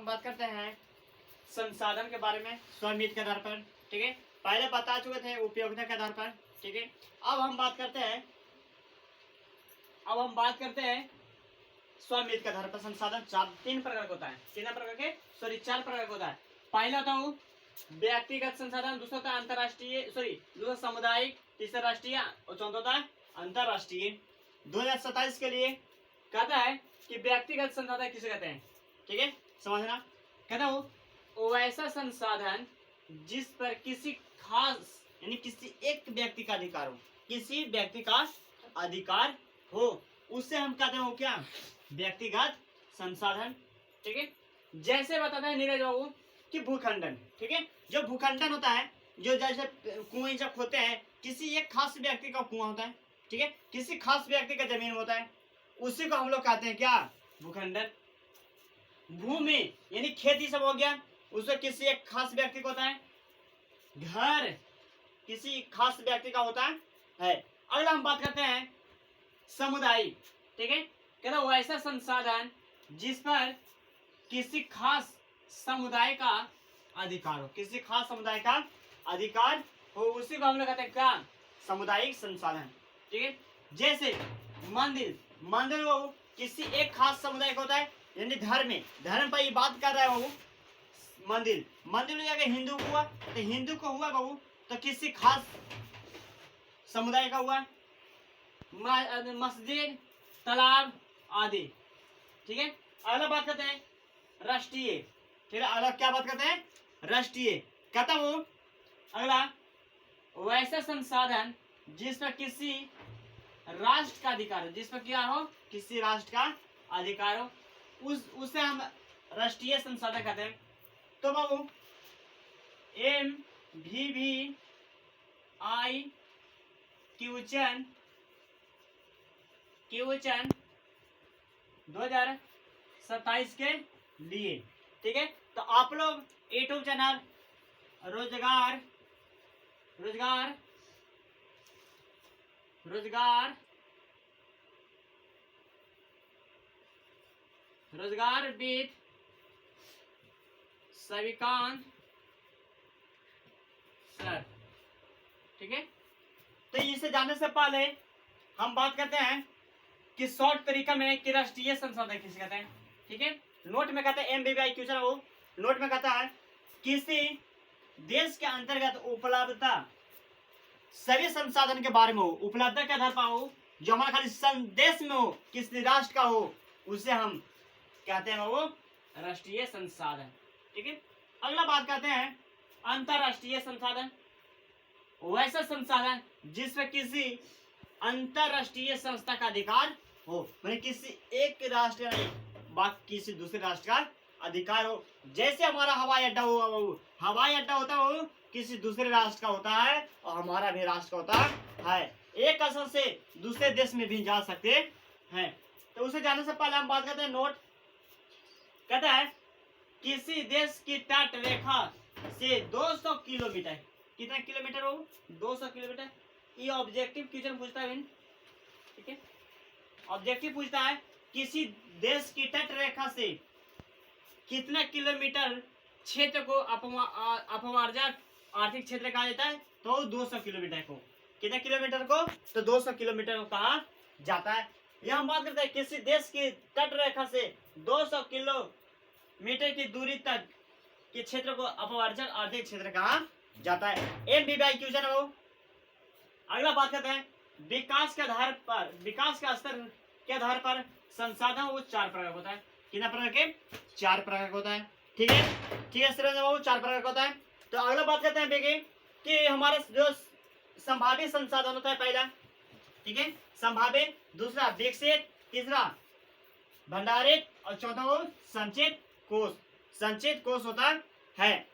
हम बात करते हैं संसाधन के बारे में स्वमित के आधार पर। ठीक है, पहले बता चुके थे उपयोगिता के आधार पर। ठीक है, अब हम बात करते हैं स्वमित के आधार पर। संसाधन तीन प्रकार का होता है। कितने प्रकार के? सॉरी, 4 प्रकार का होता है। पहला होता है व्यक्तिगत संसाधन, दूसरा होता है अंतरराष्ट्रीय, दूसरा सामुदायिक, तीसरा राष्ट्रीय और चौथा होता है अंतरराष्ट्रीय। 2027 के लिए कहता है कि व्यक्तिगत संसाधन किसे कहते हैं। ठीक है, समझना। कहता हूँ वैसा संसाधन जिस पर किसी खास यानी किसी एक व्यक्ति का अधिकार हो, किसी व्यक्ति का अधिकार हो, उससे हम कहते हैं क्या? व्यक्तिगत संसाधन। ठीक है, जैसे बताता है नीरज बाबू कि भूखंडन। ठीक है, जो भूखंडन होता है, जो जैसे कुएं जब होते हैं, किसी एक खास व्यक्ति का कुआं होता है। ठीक है, किसी खास व्यक्ति का जमीन होता है, उसी को हम लोग कहते हैं क्या? भूखंडन। भूमि यानी खेती सब हो गया, उसको किसी एक खास व्यक्ति को होता है। घर किसी खास व्यक्ति का होता है। अगला हम बात करते हैं समुदाय। ठीक है, कहता वैसा संसाधन जिस पर किसी खास समुदाय का अधिकार हो, किसी खास समुदाय का अधिकार हो, उसी को हम लोग कहते हैं क्या? सामुदायिक संसाधन। ठीक है, जैसे मंदिर वो किसी एक खास समुदाय का होता है, यानी धर्म पर ये बात कर रहा है वो। मंदिर हो जाएगा हिंदू हुआ, तो हिंदू को हुआ बाबू तो किसी खास समुदाय का हुआ। मस्जिद, तालाब आदि। ठीक है, अगला बात करते हैं राष्ट्रीय। ठीक है, अगला क्या बात करते हैं? राष्ट्रीय। कहता हूँ अगला वैसा संसाधन जिस पर किसी राष्ट्र का अधिकार हो, जिस पर क्या हो? किसी राष्ट्र का अधिकार हो, उसे हम राष्ट्रीय संसाधन कहते हैं। तो बाबू MVVI क्वेश्चन 2027 के लिए। ठीक है, तो आप लोग यूट्यूब चैनल रोजगार विद सविकांत सर। ठीक है, तो इसे जानने से पहले हम बात करते हैं कि शॉर्ट तरीका में कि राष्ट्रीय संसाधन किसे कहते हैं। ठीक है, नोट में कहते हैं MVVI क्वेश्चन हो, नोट में कहता है किसी देश के अंतर्गत उपलब्धता सभी संसाधन के बारे में हो, उपलब्धता के आधार पर हो, जो हमारा खाली संदेश में हो, किसी राष्ट्र का हो, उसे हम कहते हैं वो राष्ट्रीय संसाधन। ठीक है, अगला बात करते हैं अंतरराष्ट्रीय संसाधन। वैसा संसाधन जिस पर किसी अंतरराष्ट्रीय संस्था का अधिकार हो, मतलब किसी एक राष्ट्र बाकी किसी दूसरे राष्ट्र का अधिकार हो। जैसे हमारा हवाई अड्डा होगा, वो हवाई अड्डा होता है वो किसी दूसरे राष्ट्र का होता है और हमारा भी राष्ट्र का होता है। एक असर से दूसरे देश में भी जा सकते हैं। तो उसे जाने से पहले हम बात करते हैं नोट। कहता है किसी देश की तट रेखा से 200 किलोमीटर, कितना किलोमीटर हो? 200 किलोमीटर। ये ऑब्जेक्टिव क्वेश्चन पूछता है। ठीक है, ऑब्जेक्टिव पूछता है किसी देश की तट रेखा से कितना किलोमीटर क्षेत्र को अपवर्जक आर्थिक क्षेत्र कहा जाता है? तो 200 किलोमीटर को। कितना किलोमीटर को? तो 200 किलोमीटर को कहा जाता है। यह हम बात करते हैं किसी देश की तट रेखा से 200 किलोमीटर की दूरी तक के क्षेत्र को अपवर्जक आर्थिक क्षेत्र कहा जाता है। MVVI क्वेश्चन हो। अगला बात करते हैं विकास के स्तर के आधार पर संसाधन वो 4 प्रकार का होता है। कितना प्रकार के? 4 प्रकार का होता है। ठीक है, वो 4 प्रकार का होता है। तो अगला बात करते हैं देखिए कि हमारे जो संभावित संसाधन होता है पहला। ठीक है, संभावित, दूसरा विकसित, तीसरा भंडारित और चौथा वो संचित कोष। संचित कोष होता है।